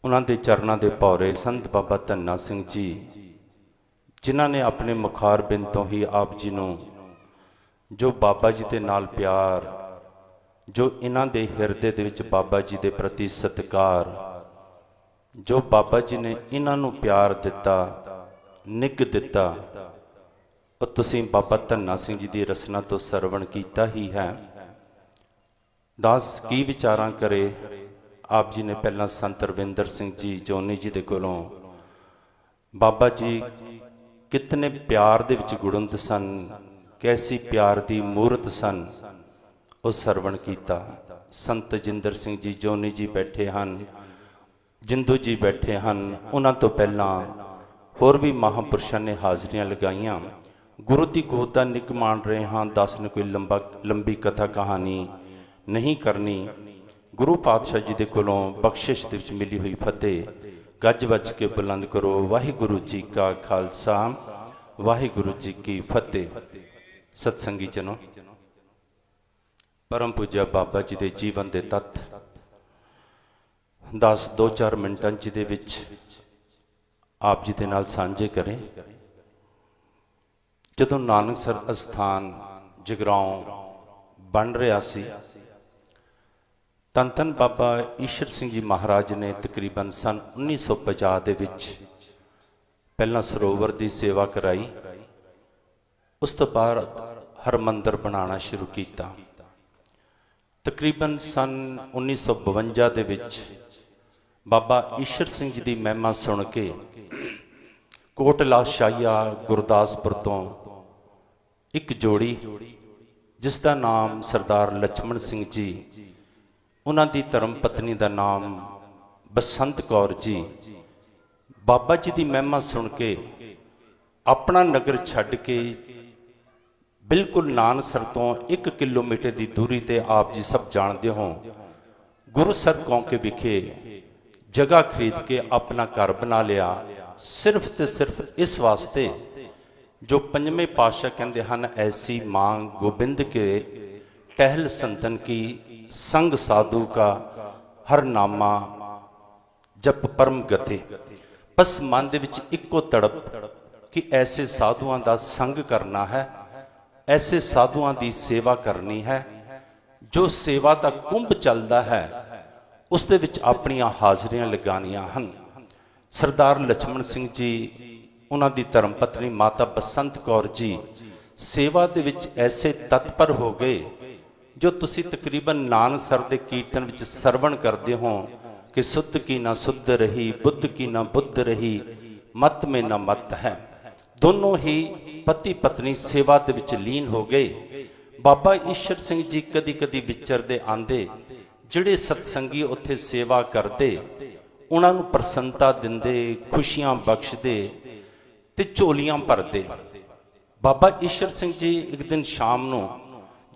उन्हां दे चरनां दे भौरे संत बाबा धन्ना सिंह जी, जिन्हां ने अपने मुखार बिंद तो ही आप जी नूं जो बाबा जी दे नाल प्यार, जो इन्हां दे हिरदे दे विच बाबा जी दे प्रति सत्कार, जो बाबा जी ने इन्हां नूं प्यार दिता, निग दिता, ਉਹ ਤੁਸੀਂ बाबा धन्ना सिंह जी की रसना तो सरवण किया ही है। दास की विचारां करे आप जी ने पहला संत रविंदर सिंह जी जोनी जी के कोलों बाबा जी कितने प्यार दे विच गुड़ुंद सन, कैसी प्यार की मूर्त सन, वो सरवण किया। संत जिंदर सिंह जी जोनी जी बैठे हैं, जिंदू जी बैठे हैं, उन्हां तो पहला होर भी महापुरुषों ने हाज़रियां लगाईयां। गुरु की गोद का निग मान रहे हाँ, दस ने कोई लंबी कथा कहानी नहीं करनी। गुरु पातशाह जी के कोलों बख्शिश दे विच मिली हुई फतेह गज वज के बुलंद करो। वाहिगुरु जी का खालसा, वाहिगुरु जी की फतेह। सत्संगी जनो, परम पूज्य बाबा जी के जीवन के तत्त 2-4 मिनटां जी दे विच आप जी दे नाल साझे करें। जदों नानकसर अस्थान जगराओं बन रहा सी, धन धन बाबा ईश्वर सिंह जी महाराज ने तकरीबन सन 1950 दे विच पहला सरोवर की सेवा कराई। उस तो बाद हरमंदर बनाना शुरू किया। तकरीबन सन 1952 दे विच बाबा ईश्वर सिंह जी की महिमा सुन के कोटला शाहिया गुरदासपुर तो एक जोड़ी जिसका नाम सरदार लक्ष्मण सिंह जी, उन्हां दी धर्म पत्नी का नाम बसंत कौर जी, बाबा जी की महिमा सुन के अपना नगर छड्ड के बिल्कुल नानसर तो 1 किलोमीटर की दूरी ते आप जी सब जानते हो गुरुसर कौंके विखे जगह खरीद के अपना घर बना लिया। सिर्फ तो सिर्फ इस वास्ते जो पंजवें पातशाह कहते हैं, ऐसी मांग गोबिंद के टहल संतन की, संग साधु का हर नामा जप परम गते। बस मन दे विच इक्को तड़प कि ऐसे साधुआं दा संग करना है, ऐसे साधुआं दी सेवा करनी है। जो सेवा का कुंभ चलता है उस दे विच अपनियां हाज़रियां लगानियां हन। सरदार लक्ष्मण सिंह जी, उन्हां दी धर्म पत्नी माता बसंत कौर जी सेवा दे विच ऐसे तत्पर हो गए जो तुसी तकरीबन नानसर दे कीर्तन विच सरवण करते हो कि सुध की ना सुध रही, बुद्ध की ना बुद्ध रही, मत में ना मत है। दोनों ही पति पत्नी सेवा दे विच लीन हो गए। बाबा ईश्वर सिंह जी कदी कदी विचरदे आंदे, जिहड़े सत्संगी उत्थे सेवा करते उन्होंने प्रसन्नता दिंदे, खुशियां बख्शदे ते झोलियां भरदे। बाबा ईश्वर सिंह जी एक दिन शाम नूं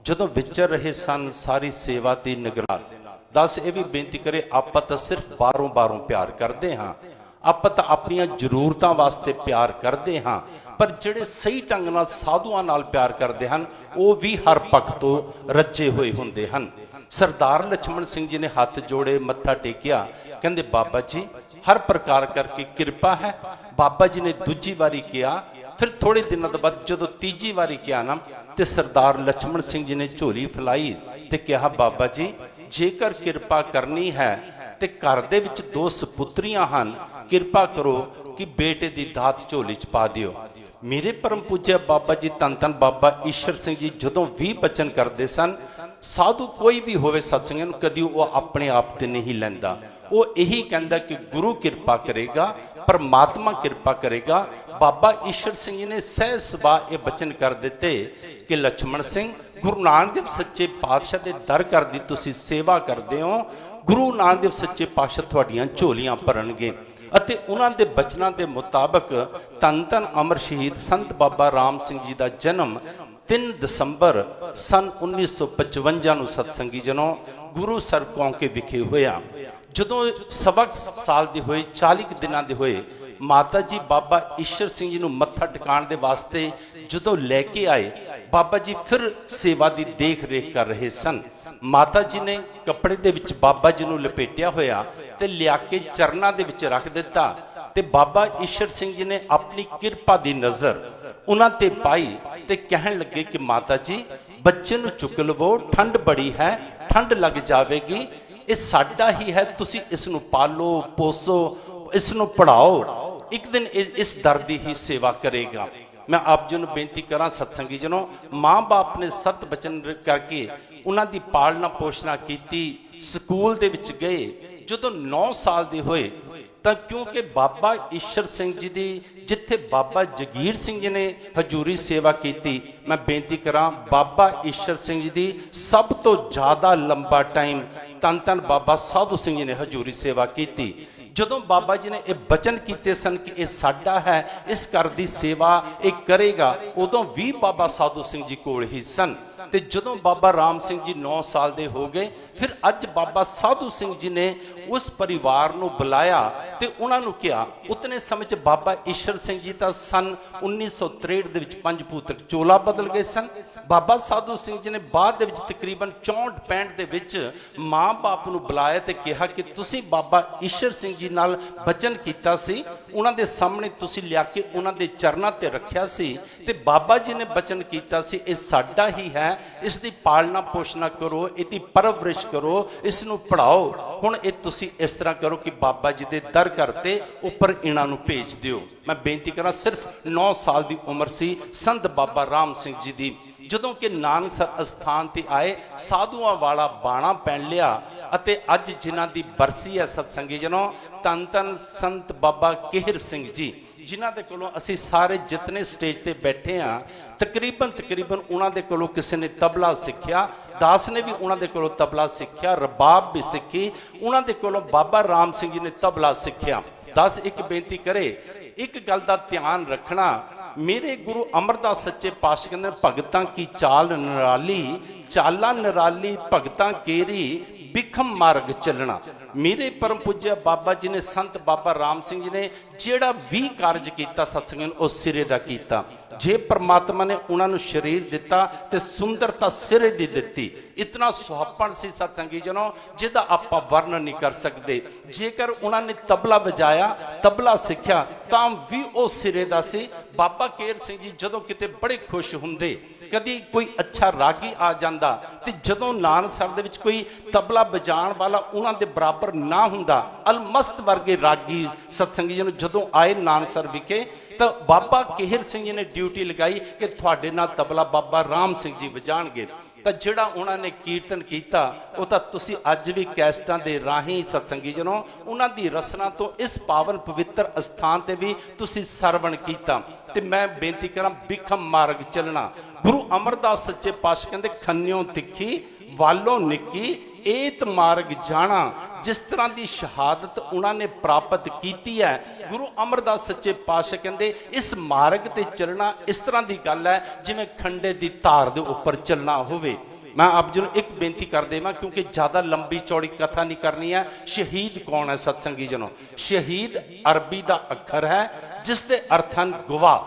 जदों विचर रहे सन सारी सेवा की निगरानी, दस ये भी बेनती करे आप तो सिर्फ बारों प्यार करते हाँ, आप तो अपनियां जरूरतों वास्ते प्यार करते हाँ, पर जिहड़े सही ढंग नाल साधुआं नाल प्यार करते हैं वो भी हर पक्ष तो रचे हुए हुंदे हन। सरदार लक्ष्मण सिंह जी ने हाथ जोड़े, मत्था टेकिया, कहते बाबा जी हर प्रकार करके कृपा है। बाबा जी ने दूजी बारी किया, फिर थोड़े दिनों के बाद जो तीजी बारी किया ना, तो सरदार लक्ष्मण सिंह जी ने झोली फैलाई तो कहा बाबा जी जेकर कृपा करनी है तो घर दे विच 2 सपुत्रियां हन, कृपा करो कि बेटे की दात झोली च पा दियो। मेरे परम पूज्य बाबा जी धन धन बाबा ईश्वर सिंह जी जदों भी बचन करते सन, साधु कोई भी होवे सत्संग कदी वो अपने आप ते नहीं लैंदा, वो यही कहता कि गुरु कृपा करेगा, परमात्मा कृपा करेगा। बाबा ईश्वर सिंह जी ने सहज सुभा ये बचन कर दिते कि लक्ष्मण सिंह गुरु नानक देव सच्चे पातशाह के दर घर की तुसीं सेवा करते हो, गुरु नानक देव सच्चे पातशाह तुहाडियां झोलियां भरनगे। ਅਤੇ ਉਹਨਾਂ ਦੇ ਬਚਨਾਂ ਦੇ ਮੁਤਾਬਕ ਧੰਨ ਧੰਨ ਅਮਰ ਸ਼ਹੀਦ ਸੰਤ ਬਾਬਾ ਰਾਮ ਸਿੰਘ ਜੀ ਦਾ ਜਨਮ 3 ਦਸੰਬਰ ਸਨ 1955 ਨੂੰ ਸਤਸੰਗੀ ਜਨੋਂ ਗੁਰੂਸਰ ਕੌਂਕੇ ਵਿਖੇ ਹੋਇਆ। ਜਦੋਂ ਸਵਾ ਸਾਲ ਦੇ ਹੋਏ, 40 ਦਿਨਾਂ ਦੇ ਹੋਏ, माता जी बाबा ईश्वर सिंह जी नूं मत्था टिकाण दे वास्ते जदों लैके आए, बाबा जी फिर सेवा की देख रेख कर रहे सन। माता जी ने कपड़े दे विच बाबा जी नूं लपेटिया होया ते लिया के चरनां दे विच रख दिता ते बाबा ईश्वर सिंह जी ने अपनी किरपा दी नज़र उन्हां ते पाई ते कहण लगे कि माता जी बच्चे नूं चुक लवो, ठंड बड़ी है, ठंड लग जाएगी, ये साडा ही है, तुसी इस नूं पालो पोसो, इस नूं पढ़ाओ, एक दिन इस दर दी ही सेवा करेगा। मैं आप जी नूं बेनती करा सत्संगी जनों, माँ बाप ने सत बचन करके उन्हां दी पालना पोषणा कीती, स्कूल दे विच गए। जदों 9 साल दे होए तां क्योंकि बाबा ईश्वर सिंह जी दी जिथे बाबा जगीर सिंह जी ने हजूरी सेवा की, मैं बेनती करा बाबा ईश्वर सिंह जी दी सब तो ज़्यादा लंबा टाइम धन धन बाबा साधू सिंह जी ने हजूरी सेवा की। जदों बाबा जी ने यह बचन किए सन कि यह साडा है, इस घर की सेवा एक करेगा, उदों भी बाबा साधु सिंह जी कोल ही सन। ते जदों बाबा राम सिंह जी 9 साल दे हो गए, फिर अज बाबा साधु सिंह जी ने उस परिवार नूं बुलाया ते उन्हां नूं कहा, उतने समय च बाबा ईश्वर सिंह जी तां सन 1963 दे विच 5 पुत्र चोला बदल गए सन। बाबा साधु सिंह जी ने बाद दे विच तकरीबन 64-65 दे विच माँ बाप नूं बुलाया ते कहा कि तुसीं बाबा ईश्वर सिंह जी नाल बचन कीता सी, उन्हां दे सामने तुसीं लिया के उन्हां दे चरनां ते रखिया सी ते बाबा जी ने बचन कीता सी इह साडा ही है, इसकी पालना पोषणा करो, इसकी परवरिश करो, इसनूं पढ़ाओ। हुण इह तुसीं इस तरह करो कि बाबा जी दे दर करते उपर इन्हां नूं भेज दिओ। मैं बेनती करां, सिर्फ 9 साल की उम्र सी संत बाबा राम सिंह जी दी। जदों कि नानकसर अस्थान ते आए, साधुआं वाला बाणा पहन लिया अते अज जिन्हां दी बरसी है सत्संगी जनों, धन धन संत बाबा केहर सिंह जी, जिन्हां दे कोलों असीं सारे जितने स्टेज ते बैठे हाँ, तकरीबन उन्हां दे कोलों किसी ने तबला सिक्ख्या, दास ने भी उन्हां दे कोलों तबला सिक्ख्या, रबाब भी सिक्खी, उन्हां दे कोलों बाबा राम सिंह जी ने तबला सिक्ख्या। दास एक बेनती करे, एक गल दा ध्यान रखना, मेरे गुरु अमरदास सच्चे पातशाह कहंदे भगतां की चाल निराली, चाला निराली भगतां केरी, बिखम मार्ग चलना। मेरे परम पूज्य बाबा जी ने संत बाबा राम सिंह जी ने जेड़ा भी कारज किया सत्संग उस सिरे का किया। जे परमात्मा ने उन्होंने शरीर दिता तो सुंदरता सिरे दी दिती, इतना सुहापन सी सत्संगी जनों जिहदा आपां वर्णन नहीं कर सकते। जेकर उन्होंने तबला बजाया, तबला सिक्ख्या तां भी उस सिरे दा सी। बाबा केर सिंह जी जदों किते बड़े खुश हुंदे, कदी कोई अच्छा रागी आ जांदा ते जदों नानकसर दे विच कोई तबला बजाण वाला उन्हां दे बराबर ना हुंदा, अलमस्त वर्गे रागी सत्संगी जी जदों आए नानकसर विखे तो बाबा केहर सिंह जी ने ड्यूटी लगाई कि तुहाडे नाल तबला बाबा राम सिंह जी वजाणगे। तो जिहड़ा उन्होंने कीर्तन किया वो तो तुसी अज भी कैसटां दे राही सत्संगी जनों उन्हां दी रसना तो इस पावन पवित्र स्थान ते भी तुसी सरवण कीता। ते मैं बेनती करा, बिखम मार्ग चलना। गुरु अमरदास सच्चे पातशाह कहंदे खन्नियों तिखी वालों निक्की एत मार्ग जाना। जिस तरह की शहादत उन्होंने प्राप्त की है, गुरु अमरदास सच्चे पातशाह कहंदे इस मार्ग ते चलना इस तरह की गल है जिवें खंडे की धार दे उपर चलना होवे। मैं आप जी एक बेनती कर देवां क्योंकि ज़्यादा लंबी चौड़ी कथा नहीं करनी है। शहीद कौन है सत्संगी जनों? शहीद अरबी का अखर है जिसके अर्थन गवाह,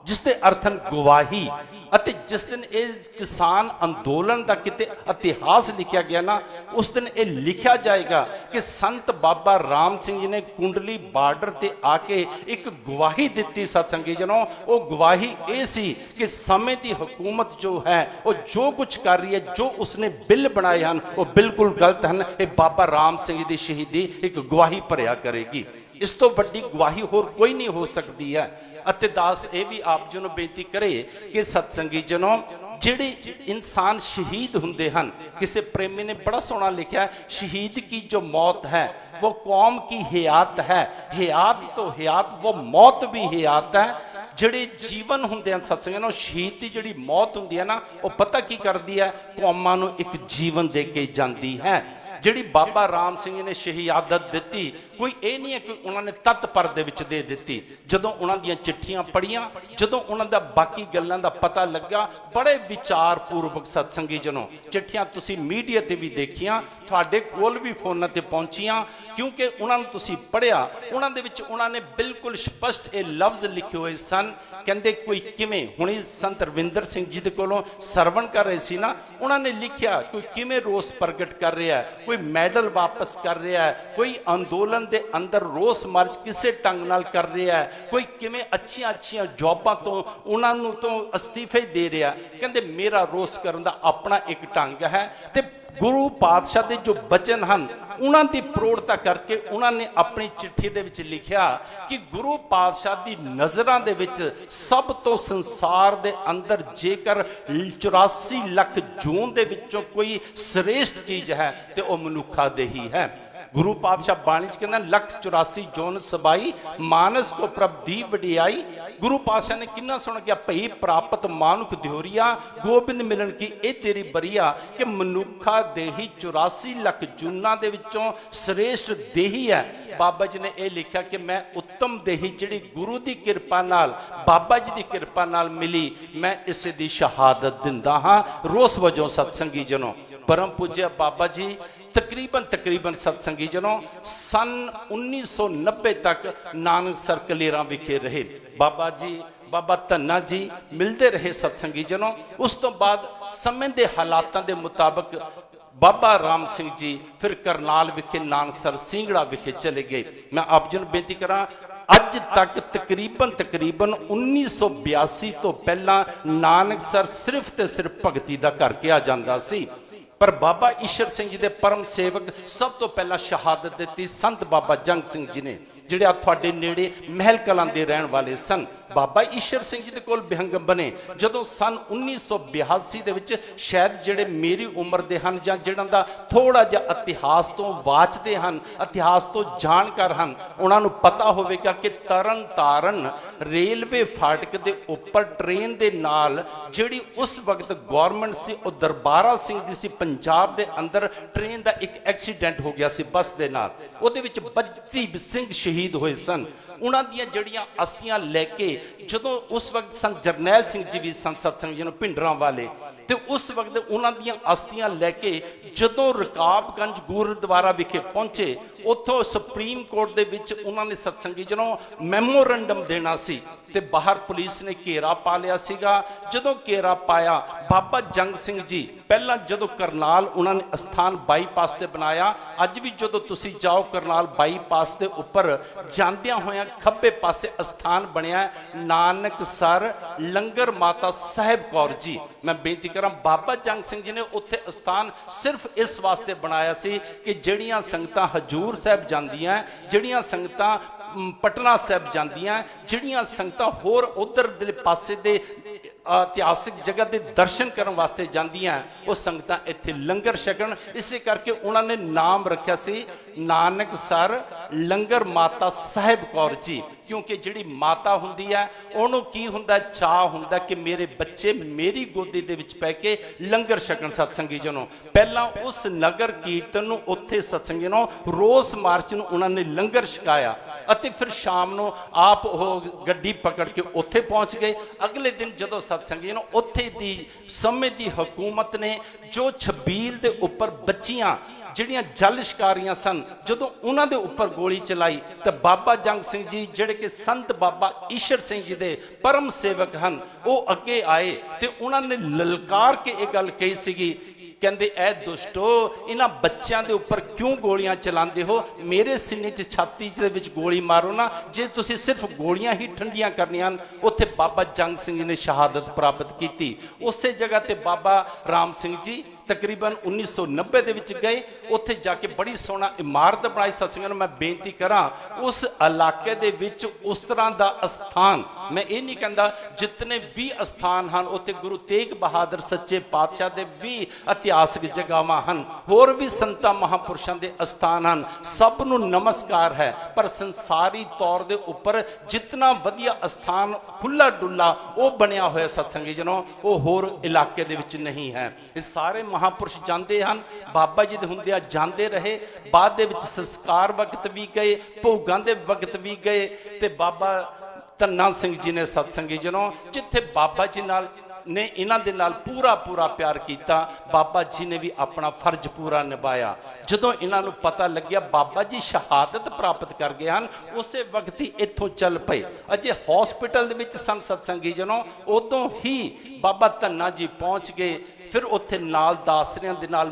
जिसके अर्थन गवाही। अते जिस दिन ये किसान अंदोलन का किते इतिहास लिखा गया ना, उस दिन ये लिखा जाएगा कि संत बाबा राम सिंह जी ने कुंडली बार्डर ते आके एक गवाही दी। सत्संगी जनों वो गवाही ये सी कि समय की हुकूमत जो है वो जो कुछ कर रही है, जो उसने बिल बनाए हैं वो बिल्कुल गलत हैं। ये बाबा राम सिंह जी की शहीदी एक गवाही भरिया करेगी। इस तो वड्डी गवाही होर कोई नहीं हो सकती है। अते दास ये भी आप जी नूं बेनती करे कि सत्संगी जनों जिहड़े इंसान शहीद हुंदे हन, किसी प्रेमी ने बड़ा सोहना लिखा है, शहीद की जो मौत है वो कौम की हयात है, हयात तो हयात वो मौत भी हयात है। जिहड़े जीवन हुंदे हन सत्संगी जनों, शहीद की जिहड़ी मौत हुंदी है ना वो पता की करदी है, कौमां नूं एक जीवन दे के जांदी है। ਜਿਹੜੀ ਬਾਬਾ ਰਾਮ ਸਿੰਘ ਨੇ ਸ਼ਹਾਦਤ ਦਿੱਤੀ, ਕੋਈ ਇਹ ਨਹੀਂ ਹੈ ਕਿ ਉਹਨਾਂ ਨੇ ਤਤ ਪਰਦੇ ਵਿੱਚ ਦੇ ਦਿੱਤੀ। ਜਦੋਂ ਉਹਨਾਂ ਦੀਆਂ ਚਿੱਠੀਆਂ ਪੜ੍ਹੀਆਂ, ਜਦੋਂ ਉਹਨਾਂ ਦਾ ਬਾਕੀ ਗੱਲਾਂ ਦਾ ਪਤਾ ਲੱਗਾ, ਬੜੇ ਵਿਚਾਰਪੂਰਵਕ ਸਤਸੰਗੀ ਜਨੋ ਚਿੱਠੀਆਂ ਤੁਸੀਂ ਮੀਡੀਆ ਤੇ ਵੀ ਦੇਖੀਆਂ, ਤੁਹਾਡੇ ਕੋਲ ਵੀ ਫੋਨਾਂ ਤੇ ਪਹੁੰਚੀਆਂ, ਕਿਉਂਕਿ ਉਹਨਾਂ ਨੂੰ ਤੁਸੀਂ ਪੜ੍ਹਿਆ। ਉਹਨਾਂ ਦੇ ਵਿੱਚ ਉਹਨਾਂ ਨੇ ਬਿਲਕੁਲ ਸਪਸ਼ਟ ਇਹ ਲਫ਼ਜ਼ ਲਿਖੇ ਹੋਏ ਸਨ, ਕਹਿੰਦੇ ਕੋਈ ਕਿਵੇਂ, ਹੁਣੇ ਸੰਤ ਰਵਿੰਦਰ ਸਿੰਘ ਜੀ ਦੇ ਕੋਲੋਂ ਸਰਵਣ ਕਰ ਰਹੇ ਸੀ ਨਾ, ਉਹਨਾਂ ਨੇ ਲਿਖਿਆ ਕੋਈ ਕਿਵੇਂ ਰੋਸ ਪ੍ਰਗਟ ਕਰ ਰਿਹਾ, ਕੋਈ ਮੈਡਲ ਵਾਪਸ ਕਰ ਰਿਹਾ, ਕੋਈ ਅੰਦੋਲਨ ਦੇ ਅੰਦਰ ਰੋਸ ਮਾਰਚ ਕਿਸੇ ਢੰਗ ਨਾਲ ਕਰ ਰਿਹਾ, ਕੋਈ ਕਿਵੇਂ ਅੱਛੀਆਂ ਜੌਬਾਂ ਤੋਂ ਉਹਨਾਂ ਨੂੰ ਤੋਂ ਅਸਤੀਫੇ ਦੇ ਰਿਹਾ। ਕਹਿੰਦੇ ਮੇਰਾ ਰੋਸ ਕਰਨ ਦਾ ਆਪਣਾ ਇੱਕ ਢੰਗ ਹੈ, ਤੇ ਗੁਰੂ ਪਾਤਸ਼ਾਹ ਦੇ ਜੋ ਬਚਨ ਹਨ ਉਹਨਾਂ ਦੀ ਪ੍ਰੋੜਤਾ ਕਰਕੇ ਉਹਨਾਂ ਨੇ ਆਪਣੀ ਚਿੱਠੀ ਦੇ ਵਿੱਚ ਲਿਖਿਆ ਕਿ ਗੁਰੂ ਪਾਤਸ਼ਾਹ ਦੀ ਨਜ਼ਰਾਂ ਦੇ ਵਿੱਚ ਸਭ ਤੋਂ ਸੰਸਾਰ ਦੇ ਅੰਦਰ ਜੇਕਰ 84 ਲੱਖ ਜੂਨ ਦੇ ਵਿੱਚੋਂ ਕੋਈ ਸ੍ਰੇਸ਼ਟ ਚੀਜ਼ ਹੈ ਤੇ ਉਹ ਮਨੁੱਖਾ ਦੇਹੀ ਹੈ। ਗੁਰੂ ਪਾਤਸ਼ਾਹ ਬਾਣੀ ਚ ਕਹਿੰਦਾ 184 ਜੋਨ ਸਬਾਈ ਮਾਨਸ ਕੋ ਪ੍ਰਭ ਦੀ ਵਡਿਆਈ। ਗੁਰੂ ਪਾਤਸ਼ਾਹ ਨੇ ਕਿੰਨਾ ਸੁਣ ਗਿਆ, ਭਈ ਪ੍ਰਾਪਤ ਮਾਨੁਖ ਦਿਹੋਰੀਆ ਗੋਬਿੰਦ ਮਿਲਣ ਕੀ ਇਹ ਤੇਰੀ ਬਰੀਆ, ਕਿ ਮਨੁੱਖਾ ਦੇਹੀ 84 ਲੱਖ ਜੂਨਾਂ ਦੇ ਵਿੱਚੋਂ ਸ੍ਰੇਸ਼ਟ ਦੇਹੀ ਹੈ। ਬਾਬਾ ਜੀ ਨੇ ਇਹ ਲਿਖਿਆ ਕਿ ਮੈਂ ਉੱਤਮ ਦੇਹੀ ਜਿਹੜੀ ਗੁਰੂ ਦੀ ਕਿਰਪਾ ਨਾਲ, ਬਾਬਾ ਜੀ ਦੀ ਕਿਰਪਾ ਨਾਲ ਮਿਲੀ, ਮੈਂ ਇਸੇ ਦੀ ਸ਼ਹਾਦਤ ਦਿੰਦਾ ਹਾਂ ਰੋਸ ਵਜੋਂ। ਸਤਸੰਗੀ ਜਨੋ परम पूज्य बाबा जी तकरीबन सत्संगी जनों सन 1990 तक नानकसर कलेरा विखे रहे। बाबा जी बाबा धन्ना जी मिलते रहे सत्संगी जनों। उस तो बाद समय के हालातों के मुताबिक बाबा राम सिंह जी फिर करनाल विखे नानकसर सिंगड़ा विखे चले गए। मैं आप जी बेनती करा, अज तक तकरीबन 1982 तो पहला नानकसर सिर्फ ते सिर्फ भगती का घर किया जाता सी, पर बाबा ईश्वर सिंह जी के परम सेवक सब तो पहला शहादत दी संत बाबा जंग सिंह जी ने, ਜਿਹੜੇ ਆ ਤੁਹਾਡੇ ਨੇੜੇ ਮਹਿਲ ਕਲਾਂ ਦੇ ਰਹਿਣ ਵਾਲੇ ਸਨ। ਬਾਬਾ ਈਸ਼ਰ ਸਿੰਘ ਜੀ ਦੇ ਕੋਲ ਬਿਹੰਗਮ ਬਣੇ ਜਦੋਂ ਸਨ 1982 ਦੇ ਵਿੱਚ। ਸ਼ਾਇਦ ਜਿਹੜੇ ਮੇਰੀ ਉਮਰ ਦੇ ਹਨ ਜਾਂ ਜਿਹਨਾਂ ਦਾ ਥੋੜਾ ਜਿਹਾ ਇਤਿਹਾਸ ਤੋਂ ਵਾਚਦੇ ਹਨ, ਇਤਿਹਾਸ ਤੋਂ ਜਾਣਕਾਰ ਹਨ, ਉਹਨਾਂ ਨੂੰ ਪਤਾ ਹੋਵੇਗਾ ਕਿ ਤਰਨ ਤਾਰਨ ਰੇਲਵੇ ਫਾਟਕ ਦੇ ਉੱਪਰ ਟ੍ਰੇਨ ਦੇ ਨਾਲ ਜਿਹੜੀ ਉਸ ਵਕਤ ਗਵਰਨਮੈਂਟ ਸੀ ਉਹ ਦਰਬਾਰਾ ਸਿੰਘ ਦੀ ਸੀ, ਪੰਜਾਬ ਦੇ ਅੰਦਰ ਟ੍ਰੇਨ ਦਾ ਇੱਕ ਐਕਸੀਡੈਂਟ ਹੋ ਗਿਆ ਸੀ ਬੱਸ ਦੇ ਨਾਲ। ਉਹਦੇ ਵਿੱਚ 32 ਸਿੰਘ शहीद हुए सन। उन्होंने जड़ियां अस्थियां लैके जदों उस वक्त सन जरनैल सिंह जी भी सन सत्संग जी भिंडरां वाले, तो उस वक्त उन्होंने अस्थियां लैके जदों रकाबगंज गुरुद्वारा विखे पहुंचे, उतों सुप्रीम कोर्ट दे विच उन्होंने सत्संगी जनों मैमोरेंडम देना सी, ते बाहर पुलिस ने घेरा पा लिया सीगा। जदों घेरा पाया बाबा जंग सिंह जी पहला जदों करनाल उन्होंने स्थान बाईपास से बनाया, अज भी जदों तुसी जाओ करनाल बाईपास के उपर जांदियां होया खब्बे पासे स्थान बनया नानकसर लंगर माता साहिब कौर जी। मैं बेनती करा बाबा जंग सिंह जी ने उत्थे स्थान सिर्फ इस वास्ते बनाया सी कि जड़ियां संगतां हजूर साहब जांदियां, जड़ियां संगतां पटना साहब जांदियां, जड़ियां संगतां होर उधर दे पासे दे इतिहासिक जगह के दर्शन करने वास्ते जांदियां, वो संगतां इत्थे लंगर छकण। इसे करके उन्होंने नाम रखा सी नानकसर लंगर माता साहिब कौर जी, क्योंकि जिहड़ी माता हुंदी है उहनूं की हुंदा चाह हुंदा कि मेरे बच्चे मेरी गोदी दे विच पै के लंगर छकण। सत्संगी जनों पहला उस नगर कीर्तन नूं उत्थे सत्संगी जनों रोस मार्च नूं उन्होंने लंगर छकाया, ਅਤੇ फिर शाम ਨੂੰ आप ਗੱਡੀ पकड़ के उत्थे पहुँच गए। अगले दिन जदों सत्संगी ਨੂੰ ਉੱਥੇ ਦੀ ਸਮੇਂ ਦੀ ਹਕੂਮਤ ਨੇ ਜੋ ਛਬੀਲ ਦੇ ਉੱਪਰ ਬੱਚੀਆਂ ਜਿਹੜੀਆਂ ਜਲ ਸ਼ਿਕਾਰੀਆਂ ਸਨ, ਜਦੋਂ ਉਹਨਾਂ ਦੇ ਉੱਪਰ ਗੋਲੀ ਚਲਾਈ ਤਾਂ ਬਾਬਾ ਜੰਗ ਸਿੰਘ ਜੀ ਜਿਹੜੇ ਕਿ ਸੰਤ ਬਾਬਾ ਈਸ਼ਰ ਸਿੰਘ ਜੀ ਦੇ ਪਰਮ ਸੇਵਕ ਹਨ, ਉਹ ਅੱਗੇ ਆਏ ਤੇ ਉਹਨਾਂ ਨੇ ਲਲਕਾਰ ਕੇ ਇਹ ਗੱਲ ਕਹੀ ਸੀਗੀ, ਕਹਿੰਦੇ ਐ ਦੁਸ਼ਟੋ ਇਹਨਾਂ ਬੱਚਿਆਂ ਦੇ ਉੱਪਰ ਕਿਉਂ ਗੋਲੀਆਂ ਚਲਾਉਂਦੇ ਹੋ, ਮੇਰੇ ਸੀਨੇ 'ਚ ਛਾਤੀ ਦੇ ਵਿੱਚ ਗੋਲੀ ਮਾਰੋ ਨਾ, ਜੇ ਤੁਸੀਂ ਸਿਰਫ ਗੋਲੀਆਂ ਹੀ ਠੰਡੀਆਂ ਕਰਨੀਆਂ। ਉੱਥੇ ਬਾਬਾ ਜੰਗ ਸਿੰਘ ਜੀ ਨੇ ਸ਼ਹਾਦਤ ਪ੍ਰਾਪਤ ਕੀਤੀ। ਉਸੇ ਜਗ੍ਹਾ ਤੇ ਬਾਬਾ ਰਾਮ ਸਿੰਘ ਜੀ तकरीबन 1990 ਦੇ ਵਿੱਚ ਗਏ, ਉੱਥੇ ਜਾ ਕੇ ਬੜੀ ਸੋਹਣਾ ਇਮਾਰਤ ਬਣਾਈ। ਸਤਸੰਗਾਂ ਨੂੰ ਮੈਂ ਬੇਨਤੀ ਕਰਾਂ ਉਸ ਇਲਾਕੇ ਦੇ ਵਿੱਚ ਉਸ ਤਰ੍ਹਾਂ ਦਾ ਅਸਥਾਨ, ਮੈਂ ਇਹ ਨਹੀਂ ਕਹਿੰਦਾ ਜਿਤਨੇ ਵੀ ਅਸਥਾਨ ਹਨ ਉੱਥੇ ਗੁਰੂ ਤੇਗ ਬਹਾਦਰ ਸੱਚੇ ਪਾਤਸ਼ਾਹ ਦੇ ਵੀ ਇਤਿਹਾਸਕ ਜਗ੍ਹਾਵਾਂ ਹਨ, ਹੋਰ ਵੀ ਸੰਤਾਂ ਮਹਾਂਪੁਰਸ਼ਾਂ ਦੇ ਅਸਥਾਨ ਹਨ, ਸਭ ਨੂੰ ਨਮਸਕਾਰ ਹੈ। ਪਰ ਸੰਸਾਰੀ ਤੌਰ ਦੇ ਉੱਪਰ ਜਿਤਨਾ ਵਧੀਆ ਅਸਥਾਨ ਖੁੱਲਾ ਡੁੱਲਾ ਉਹ ਬਣਿਆ ਹੋਇਆ ਸਤਸੰਗੀ ਜਨੋਂ ਉਹ ਹੋਰ ਇਲਾਕੇ ਦੇ ਵਿੱਚ ਨਹੀਂ ਹੈ। ਇਹ ਸਾਰੇ महापुरुष जाते हैं, बाबा जी दे हुंदिया जाते रहे, बाद दे विच संस्कार वक्त भी गए, भोगां दे वक्त भी गए, ते बाबा धन्ना सिंह जी ने सत्संगी जनों जिथे बाबा जी नाल ने इन्हां दे नाल पूरा पूरा प्यार किया, बाबा जी ने भी अपना फर्ज पूरा निभाया। जदों इन्हां नूं पता लग्या बाबा जी शहादत प्राप्त कर गए हैं, उस वक्त ही इत्थों चल पे, अजे हॉस्पिटल दे विच सन सत्संगी जनों, उदों ही बाबा धन्ना जी पहुँच गए। फिर उत्थे नाल दासरियां दे नाल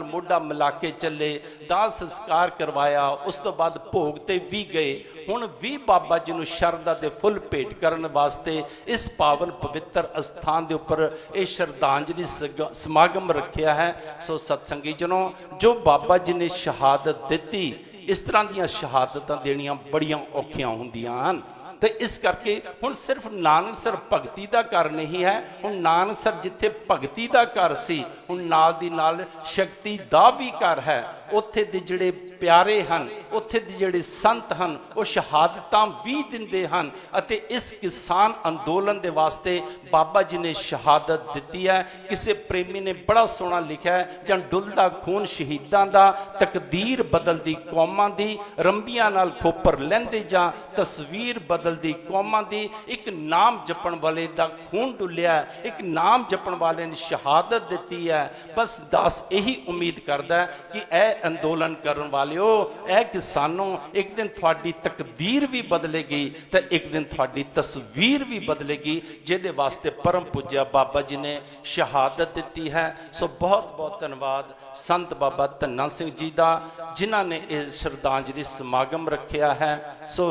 मोढा मिला के चले, दाह संस्कार करवाया, उस तो बाद भोग ते भी गए। हुण भी बाबा जी नूं शरधा दे फुल भेंट करन वास्ते इस पावन पवित्र स्थान दे उपर ये श्रद्धांजलि समागम रखिया है। सो सत्संगी जनों, जो बाबा जी ने शहादत दी, इस तरह दीयां शहादतां देणियां बड़ियां औखियां हुंदियां हन। तो इस करके हुण सिर्फ नानकसर भगती का घर नहीं है, हुण नानकसर जिथे भगती का घर सी, हुण नाल दी नाल शक्ति दा भी घर है। उत्थे दे जिहड़े प्यारे हन, उत्थे दे जिहड़े संत हन, वो शहादतां भी दिंदे हन। अते इस किसान अंदोलन दे वास्ते बाबा जी ने शहादत दी है। किसी प्रेमी ने बड़ा सोहना लिखा है, जन डुलदा खून शहीदां दा, तकदीर बदलदी कौमां दी, रंबियां नाल खोपर लैंदे जां तस्वीर बदलदी कौमां दी। एक नाम जपण वाले दा खून डुलिया, एक नाम जपण वाले ने शहादत दी है। बस दास यही उम्मीद करदा है कि ए अंदोलन करन वालिओ, ए किसानों, एक दिन थोड़ी तकदीर भी बदलेगी, तो एक दिन थोड़ी तस्वीर भी बदलेगी, जिहदे वास्ते परम पूज्य बाबा जी ने शहादत दी है। सो बहुत बहुत धन्यवाद संत बाबा धन्ना सिंह जी का, जिन्हां ने इह श्रद्धांजलि समागम रखिया है। सो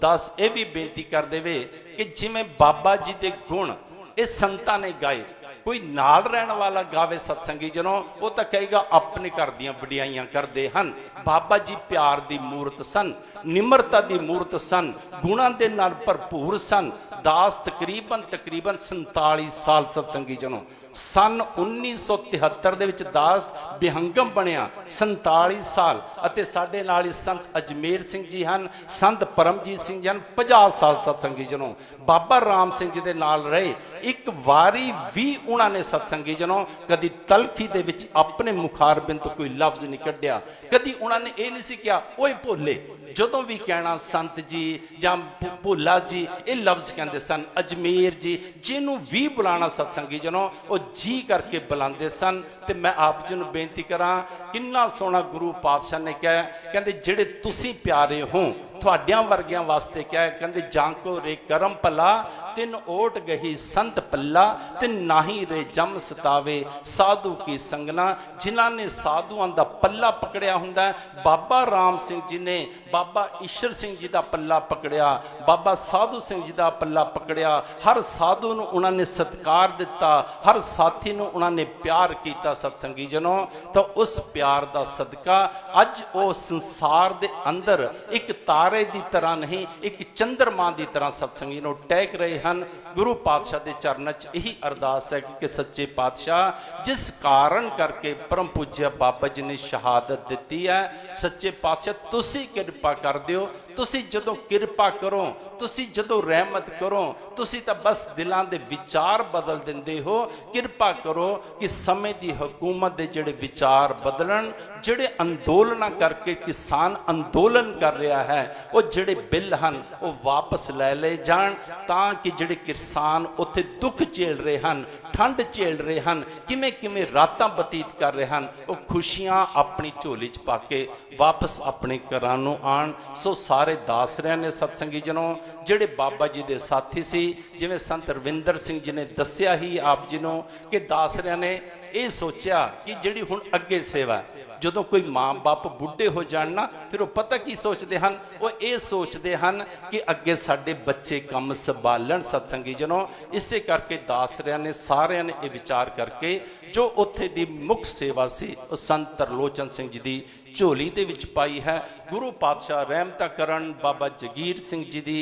दास ये भी बेनती कर देवे कि जिमें बाबा जी के गुण इस संतां ने गाए, कोई नाल रहने वाला गावे सत्संगी जनों, वो तो कहेगा अपने घर दियां वडियाइयां करते हैं। बाबा जी प्यार की मूर्त सन, निमरता की मूर्त सन, गुणां दे नाल भरपूर सन। दास तकरीबन 47 साल सत्संगी जनों, सन 1973 दे विच दास विहंगम बनिया, 47 साल। अते साडे नाल ही संत अजमेर सिंह जी हैं, संत परमजीत सिंह जी हैं, 50 साल सत्संगी जनों। बाबा राम सिंह जी दे नाल रहे, एक वारी भी उन्होंने सत्संगी जनों कदी तलखी दे विच अपने मुखारबिंद तो कोई लफ्ज नहीं कढ़िया, कदी उन्होंने ये नहीं सी किया ओए भोले। जदों भी कहना संत जी जां भोला जी, ये लफ्ज कहते सन। अजमेर जी, जिन्हों भी बुलाना सत्संगी जनों, वो जी करके बुलाते सन। तो मैं आप जी नूं बेनती करा, किन्ना सोहना गुरु पातशाह ने कहा, कहते जिहड़े तुसीं प्यारे हो थोड़ियां वर्गियां वास्ते क्या है, कहते जांको रे करम भला, तिन ओट गही संत पल्ला, तिन नाही रे जम सतावे साधु की संगना। जिन्हां ने साधुआं दा पल्ला पकड़िया हुंदा है, बाबा राम सिंह जी ने बाबा ईश्वर सिंह जी का पल्ला पकड़िया, बाबा साधु सिंह जी का पल्ला पकड़िया। हर साधु नूं उन्होंने सत्कार दिता, हर साथी नूं उन्होंने प्यार किया सत्संगी जनों। तो उस प्यार का सदका अज वो संसार दे अंदर एक तारे की तरह नहीं, एक चंद्रमा की तरह सत्संगी नूं टहक रहे हैं। गुरु पातशाह के चरणों च यही अरदास है कि सच्चे पातशाह जिस कारण करके परम पूज्य बाबा जी ने शहादत दी है, सच्चे पातशाह तुसी कृपा कर दिओ। तुसी जदों कृपा करो, तुसी जदों रहमत करो, तुसी तो बस दिलों के विचार बदल देंदे हो। कृपा करो कि समय की हुकूमत के जिहड़े विचार बदलन, जिहड़े अंदोलना करके किसान अंदोलन कर रहा है, वो जिहड़े बिल हैं वो वापस लै ले जान, ताकि जिहड़े किसान उत्थे दुख झेल रहे हैं, ठंड झेल रहे हैं, किमें किमें रातां बतीत कर रहे हैं, वो खुशियां अपनी झोली च पा के वापस अपने घरां नूं आण। सो सारे दासरियां ने सत्संगी जनों, जिहड़े बाबा जी दे साथी सी, जिवें संत रविंदर सिंह जी ने दस्सिया ही आप जी नूं कि दासरियां ने ये सोचा कि जिहड़ी हुण अगे सेवा, जदों कोई माँ बाप बुढ़े हो जाण ना, फिर वो पता की सोचते हैं, वो ये सोचते हैं कि अगे साडे बच्चे कम संभालन सत्संगी जनों। इसे करके दासरियां ने सारियां ने ये विचार करके जो उत्थे दी मुख सेवा सी संत तरलोचन सिंह जी दी झोली दे विच पाई है। गुरु पातशाह रहमत करन बाबा जगीर सिंह जी दी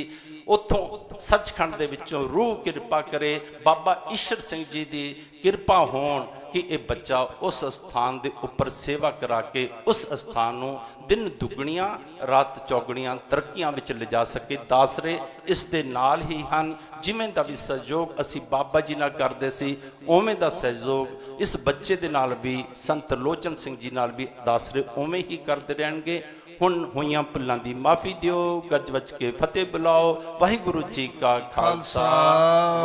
उतों सचखंड दे विचों रूह कृपा करे, बाबा ईश्वर सिंह जी दी कृपा होण कि ये बच्चा उस स्थान के उपर सेवा करा के उस स्थान को ਦਿਨ ਦੁੱਗਣੀਆਂ ਰਾਤ ਚੌਗਣੀਆਂ ਤਰੱਕੀਆਂ ਵਿੱਚ ਲਿਜਾ ਸਕੇ। ਦਾਸਰੇ ਇਸ ਦੇ ਨਾਲ ਹੀ ਹਨ। ਜਿਵੇਂ ਦਾ ਵੀ ਸਹਿਯੋਗ ਅਸੀਂ ਬਾਬਾ ਜੀ ਨਾਲ ਕਰਦੇ ਸੀ, ਉਵੇਂ ਦਾ ਸਹਿਯੋਗ ਇਸ ਬੱਚੇ ਦੇ ਨਾਲ ਵੀ ਸੰਤ ਲੋਚਨ ਸਿੰਘ ਜੀ ਨਾਲ ਵੀ ਦਾਸਰੇ ਉਵੇਂ ਹੀ ਕਰਦੇ ਰਹਿਣਗੇ। ਹੁਣ ਹੋਈਆਂ ਭੁੱਲਾਂ ਦੀ ਮਾਫੀ ਦਿਓ, ਗੱਜ ਵੱਜ ਕੇ ਫਤਿਹ ਬੁਲਾਓ। ਵਾਹਿਗੁਰੂ ਜੀ ਕਾ ਖਾਲਸਾ,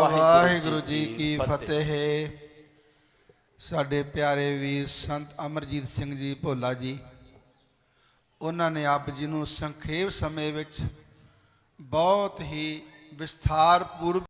ਵਾਹਿਗੁਰੂ ਜੀ ਕੀ ਫਤਿਹ। ਸਾਡੇ ਪਿਆਰੇ ਵੀਰ ਸੰਤ ਅਮਰਜੀਤ ਸਿੰਘ ਜੀ ਭੋਲਾ ਜੀ, ਉਹਨਾਂ ਨੇ ਆਪ ਜੀ ਨੂੰ ਸੰਖੇਪ ਸਮੇਂ ਵਿੱਚ ਬਹੁਤ ਹੀ ਵਿਸਥਾਰ ਪੂਰਵਕ